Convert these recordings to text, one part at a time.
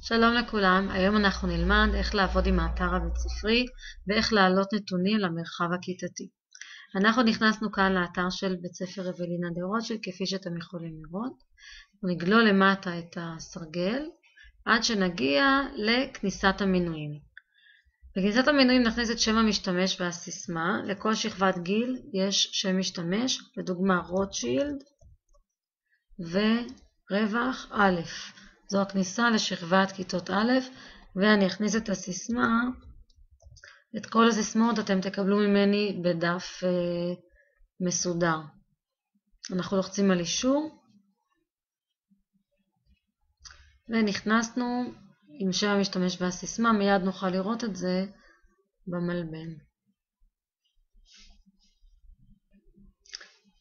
שלום לכולם, היום אנחנו נלמד איך לעבוד עם האתר הבית ספרי ואיך להעלות נתונים למרחב הכיתתי. אנחנו נכנסנו כאן לאתר של בית ספר אבלינה דה רוטשילד כפי שאתם יכולים לראות. נגלול למטה את הסרגל עד שנגיע לכניסת המנויים. בכניסת המנויים נכניס את שם המשתמש והסיסמה. לכל שכבת גיל יש שם משתמש, לדוגמה רוטשילד ורווח א'. זו הכניסה לשכבת כיתות א', ואני אכניס את הסיסמה. את כל הסיסמאות אתם תקבלו ממני בדף מסודר. אנחנו לוחצים על אישור, ונכנסנו עם שם המשתמש והסיסמה. מיד נוכל לראות את זה במלבן.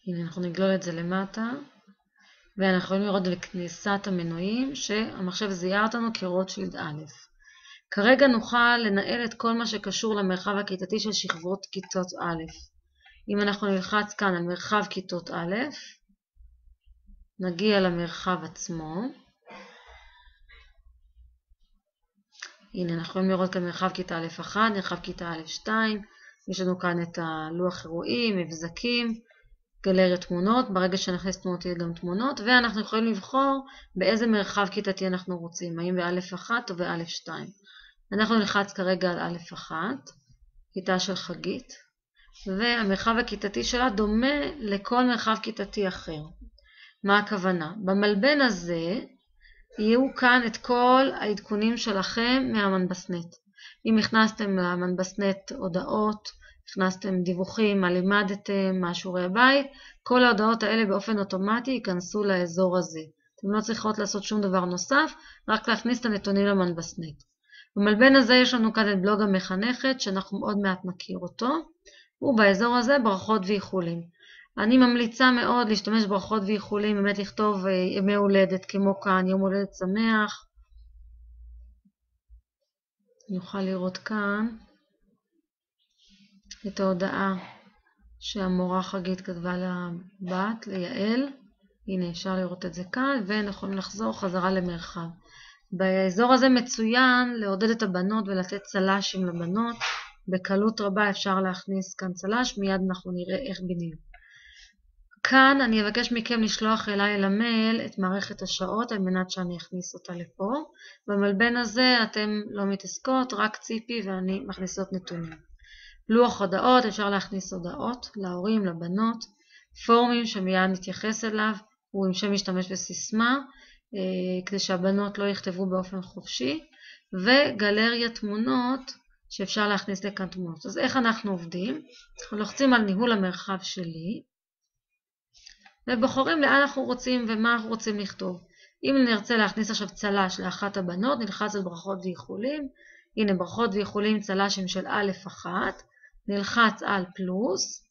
הנה, אנחנו נגלול את זה למטה. ואנחנו יכולים לראות בכניסת המנויים שהמחשב זיהה אותנו כרוטשילד א'. כרגע נוכל לנהל את כל מה שקשור למרחב הכיתתי של שכבות כיתות א'. אם אנחנו נלחץ כאן על מרחב כיתות א', נגיע למרחב עצמו. הנה, אנחנו יכולים לראות כאן מרחב כיתה א'1, מרחב כיתה א'2, יש לנו כאן את הלוח אירועים, מבזקים, גלריה תמונות. ברגע שנכניס תמונות יהיה גם תמונות, ואנחנו יכולים לבחור באיזה מרחב כיתתי אנחנו רוצים, האם ב-א'1 או ב-א'2. אנחנו נלחץ כרגע על א'1, כיתה של חגית, והמרחב הכיתתי שלה דומה לכל מרחב כיתתי אחר. מה הכוונה? במלבן הזה יהיו כאן את כל העדכונים שלכם מהמנבסנט. אם הכנסתם למנבסנט הודעות, הכנסתם דיווחים, מה לימדתם, מה שיעורי הבית, כל ההודעות האלה באופן אוטומטי ייכנסו לאזור הזה. אתם לא צריכות לעשות שום דבר נוסף, רק להכניס את הנתונים למנבסנט. במלבן הזה יש לנו כאן את בלוג המחנכת, שאנחנו עוד מעט נכיר אותו, ובאזור הזה ברכות ואיחולים. אני ממליצה מאוד להשתמש ברכות ואיחולים, באמת לכתוב ימי הולדת כמו כאן, יום הולדת שמח. נוכל לראות כאן את ההודעה שהמורה חגית כתבה לבת, ליעל. הנה, אפשר לראות את זה כאן, ונכון לחזור חזרה למרחב. באזור הזה מצוין לעודד את הבנות ולתת צל"שים לבנות. בקלות רבה אפשר להכניס כאן צל"ש, מיד אנחנו נראה איך בדיוק. כאן אני אבקש מכם לשלוח אליי למייל את מערכת השעות על מנת שאני אכניס אותה לפה. במלבן הזה אתם לא מתעסקות, רק ציפי ואני מכניסות נתונים. לוח הודעות, אפשר להכניס הודעות להורים, לבנות. פורומים שמיד נתייחס אליו, הוא עם שם משתמש וסיסמה, כדי שהבנות לא יכתבו באופן חופשי. וגלריה תמונות שאפשר להכניס לכאן תמונות. אז איך אנחנו עובדים? אנחנו לוחצים על ניהול המרחב שלי, ובוחרים לאן אנחנו רוצים ומה אנחנו רוצים לכתוב. אם נרצה להכניס עכשיו צל"ש לאחת הבנות, נלחץ על ברכות ואיחולים. הנה, ברכות ואיחולים צל"שים של א'1, נלחץ על פלוס,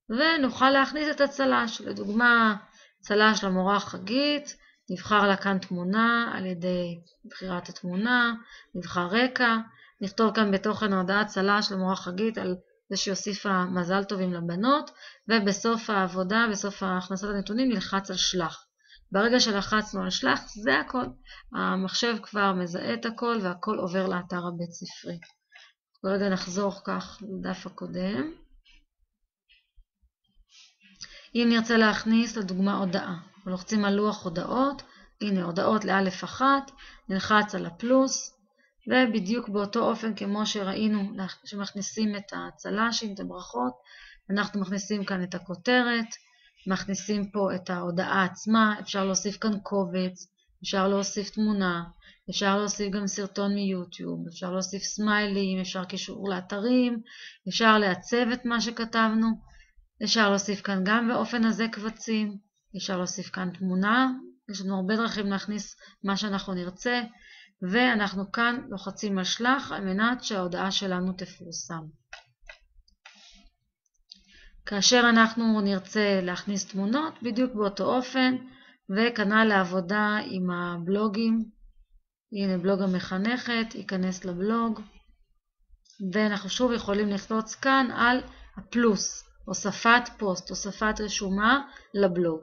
ונוכל להכניס את הצל"ש. לדוגמה, צל"ש למורה חגית, נבחר לה כאן תמונה על ידי בחירת התמונה, נבחר רקע, נכתוב כאן בתוכן ההודעה צל"ש למורה חגית על זה שיוסיפה מזל טובים לבנות, ובסוף העבודה, בסוף הכנסת הנתונים, נלחץ על שלח. ברגע שלחצנו על שלח, זה הכל. המחשב כבר מזהה את הכל, והכל עובר לאתר הבית ספרי. ברגע נחזור כך לדף הקודם. אם נרצה להכניס לדוגמה הודעה, לוחצים על לוח הודעות, הנה הודעות ל-א'1, נלחץ על הפלוס, ובדיוק באותו אופן כמו שראינו שמכניסים את הצל"שים, את הברכות, אנחנו מכניסים כאן את הכותרת, מכניסים פה את ההודעה עצמה, אפשר להוסיף כאן קובץ, אפשר להוסיף תמונה, אפשר להוסיף גם סרטון מיוטיוב, אפשר להוסיף סמיילים, אפשר קישור לאתרים, אפשר לעצב את מה שכתבנו, אפשר להוסיף כאן גם באופן הזה קבצים, אפשר להוסיף כאן תמונה, יש לנו הרבה דרכים להכניס מה שאנחנו נרצה, ואנחנו כאן לוחצים על שלח על מנת שההודעה שלנו תפורסם. כאשר אנחנו נרצה להכניס תמונות, בדיוק באותו אופן, וכנ"ל לעבודה עם הבלוגים. הנה בלוג המחנכת, ייכנס לבלוג, ואנחנו שוב יכולים לחלוץ כאן על הפלוס, הוספת פוסט, הוספת רשומה לבלוג.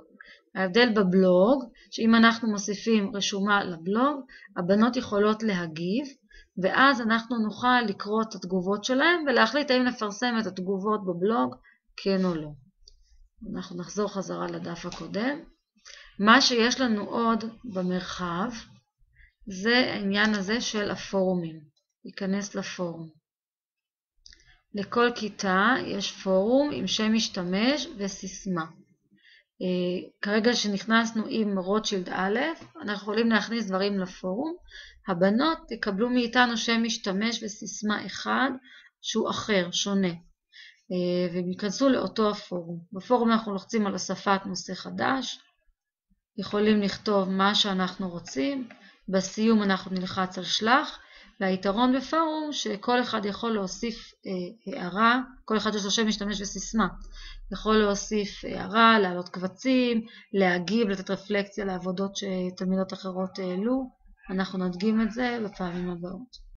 ההבדל בבלוג, שאם אנחנו מוסיפים רשומה לבלוג, הבנות יכולות להגיב, ואז אנחנו נוכל לקרוא את התגובות שלהם ולהחליט האם לפרסם את התגובות בבלוג, כן או לא. אנחנו נחזור חזרה לדף הקודם. מה שיש לנו עוד במרחב, זה העניין הזה של הפורומים. ניכנס לפורום. לכל כיתה יש פורום עם שם משתמש וסיסמה. כרגע שנכנסנו עם רוטשילד א', אנחנו יכולים להכניס דברים לפורום. הבנות יקבלו מאיתנו שם משתמש וסיסמה אחד שהוא אחר, שונה. והם ייכנסו לאותו הפורום. בפורום אנחנו לוחצים על הוספת נושא חדש. יכולים לכתוב מה שאנחנו רוצים. בסיום אנחנו נלחץ על שלח. והיתרון בפורום שכל אחד יכול להוסיף הערה, כל אחד יש לו שם משתמש וסיסמה, יכול להוסיף הערה, להעלות קבצים, להגיב, לתת רפלקציה לעבודות שתלמידות אחרות העלו. אנחנו נדגים את זה בפעמים הבאות.